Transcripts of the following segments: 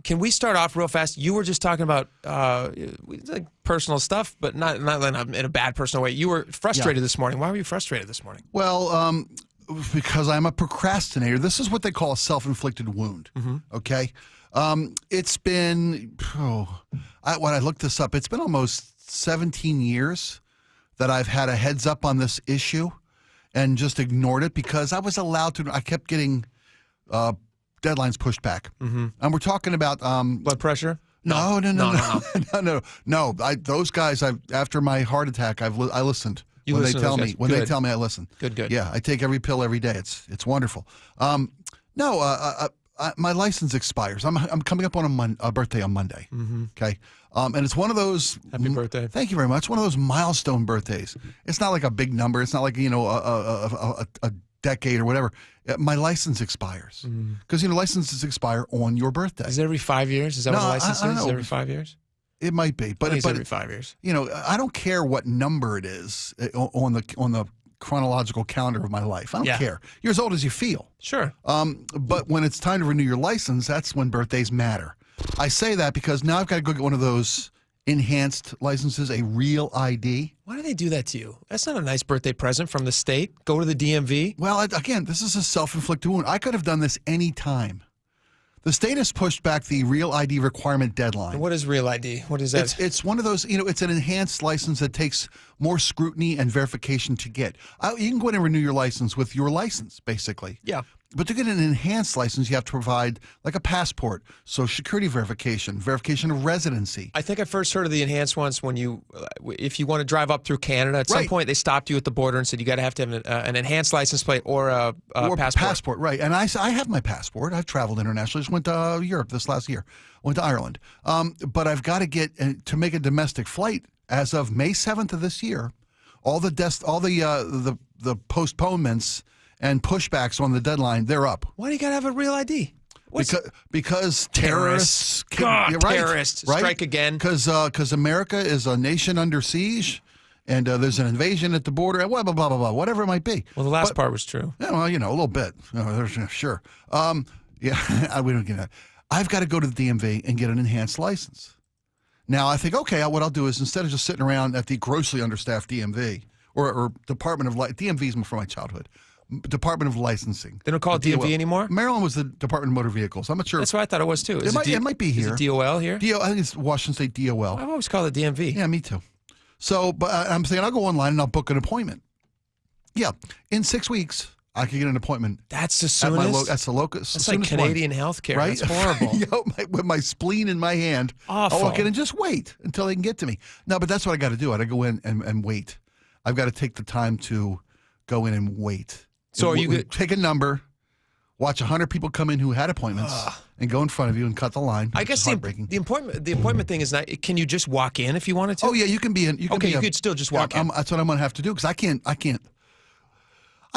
Can we start off real fast? You were just talking about like personal stuff, but not in a bad personal way. You were frustrated this morning. Why were you frustrated this morning? Well, because I'm a procrastinator. This is what they call a self-inflicted wound. Okay, it's been when I looked this up, it's been almost 17 years that I've had a heads up on this issue and just ignored it because I was allowed to. I kept getting deadlines pushed back, and we're talking about Blood pressure. No. Those guys. After my heart attack, I listened. When they tell me, I listen. Good. Yeah, I take every pill every day. It's wonderful. My license expires. I'm coming up on a birthday on Monday. Okay, and it's one of those. Happy birthday! Thank you very much. One of those milestone birthdays. It's not like a big number. It's not like a decade or whatever. My license expires because licenses expire on your birthday. Is it every 5 years? Is that what a license is? Is it every 5 years? It might be, but it's every 5 years. I don't care what number it is on the chronological calendar of my life. I don't care. You're as old as you feel. Sure. But when it's time to renew your license, that's when birthdays matter. I say that because now I've got to go get one of those enhanced licenses, a real ID. Why do they do that to you? That's not a nice birthday present from the state. Go to the DMV. Well, again, this is a self-inflicted wound. I could have done this any time. The state has pushed back the real ID requirement deadline. And what is real ID? What is that? It's one of those, it's an enhanced license that takes more scrutiny and verification to get. You can go in and renew your license with your license, basically. Yeah. But to get an enhanced license, you have to provide like a passport, social security verification of residency. I think I first heard of the enhanced ones when if you want to drive up through Canada, at some point they stopped you at the border and said you got to have an enhanced license plate or a passport. Right. And I have my passport. I've traveled internationally. Just went to Europe this last year. Went to Ireland. But I've got to get to make a domestic flight as of May 7th of this year. All the postponements and pushbacks on the deadline, they're up. Why do you got to have a real ID? Because terrorists. Terrorists. Right? Strike again. Because America is a nation under siege, and there's an invasion at the border, and blah, blah, blah, blah, blah, whatever it might be. Well, the last part was true. Yeah, well, a little bit. Sure. We don't get that. I've got to go to the DMV and get an enhanced license. Now, I think, okay, what I'll do is instead of just sitting around at the grossly understaffed DMV or Department of DMV is from my childhood. Department of Licensing. They don't call it DMV anymore? Maryland was the Department of Motor Vehicles. I'm not sure. That's what I thought it was, too. It might be here. Is it DOL here? I think it's Washington State DOL. I've always called it DMV. Yeah, me too. So, but I'm saying I'll go online and I'll book an appointment. Yeah. In 6 weeks, I can get an appointment. That's the soonest? That's the locus. That's like Canadian healthcare. Right? That's horrible. With my spleen in my hand, Awful. I'll walk in and just wait until they can get to me. No, but that's what I got to do. I got to go in and wait. I've got to take the time to go in and wait. So are you good? Take a number, watch 100 people come in who had appointments, and go in front of you and cut the line. I guess the appointment thing is not. Can you just walk in if you wanted to? Oh yeah, you can be in. You could still just walk in. That's what I'm going to have to do because I can't. I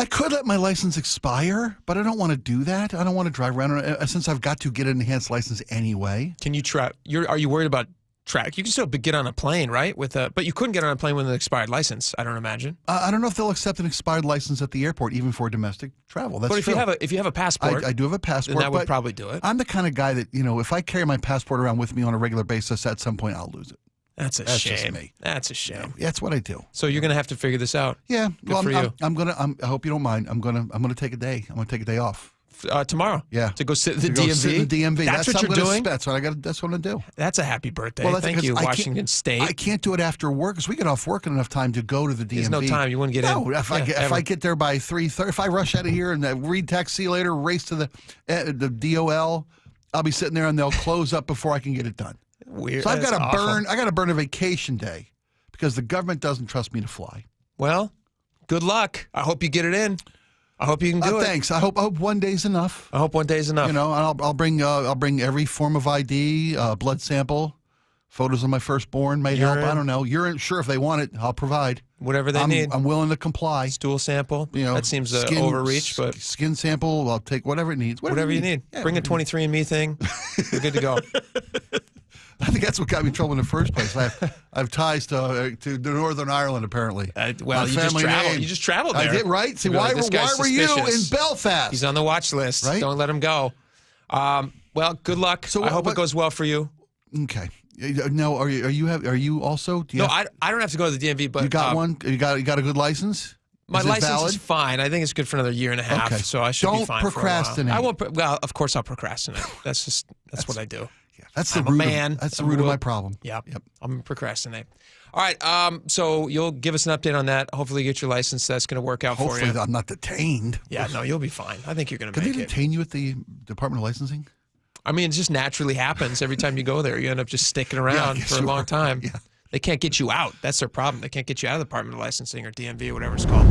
could let my license expire, but I don't want to do that. I don't want to drive around since I've got to get an enhanced license anyway. Can you try? Are you worried about track? You can still get on a plane, right? But you couldn't get on a plane with an expired license. I don't imagine. I don't know if they'll accept an expired license at the airport, even for domestic travel. That's true. But if you have a passport, I do have a passport. Then that would probably do it. I'm the kind of guy that if I carry my passport around with me on a regular basis, at some point I'll lose it. That's Just shame. me. That's a shame. That's what I do. So you're going to have to figure this out. Yeah. Good for you. I hope you don't mind. I'm gonna take a day. I'm gonna take a day off. Tomorrow. Yeah. To go sit at the DMV. Go sit in the DMV. That's what you're doing. That's what I got. That's what I'm gonna do. That's a happy birthday. Well, thank you, Washington State. I can't do it after work because we get off work in enough time to go to the DMV. There's no time. You wouldn't get in. No. If I get there by 3:30, if I rush out of here and read text, see you later, race to the DOL, I'll be sitting there and they'll close up before I can get it done. Weird. So I've got to burn. I got to burn a vacation day because the government doesn't trust me to fly. Well, good luck. I hope you get it in. I hope you can do it. Thanks. I hope one day's enough. I hope one day's enough. And I'll bring every form of ID, blood sample, photos of my firstborn may help. I don't know. Urine, sure, if they want it, I'll provide. Whatever they need. I'm willing to comply. Stool sample. That seems overreach, but skin sample. I'll take whatever it needs. Whatever you need. Yeah, bring a 23andMe thing. You're good to go. I think that's what got me in trouble in the first place. I have ties to Northern Ireland, apparently. Well, you just traveled there. I did, right? See, why were you in Belfast? He's on the watch list. Right? Don't let him go. Well, Well, good luck. So I hope it goes well for you. Okay. No, are you also? Do you No, have, I don't have to go to the DMV, but you got one. You got a good license. My Is it license valid? is fine. I think it's good for another year and a half, Okay. so I should Don't be fine procrastinate. for a while. I won't. Well, of course I'll procrastinate. That's what I do. Yeah, that's the I'm root. a man. That's the root of my problem. Yep. I'm procrastinate. All right. So you'll give us an update on that. Hopefully, you get your license. That's going to work out for you. Hopefully, I'm not detained. Yeah. No, you'll be fine. I think you're going to Can make they it. detain you at the Department of Licensing? I mean, it just naturally happens every time you go there. You end up just sticking around for a long time. Yeah. They can't get you out. That's their problem. They can't get you out of the Department of Licensing or DMV or whatever it's called.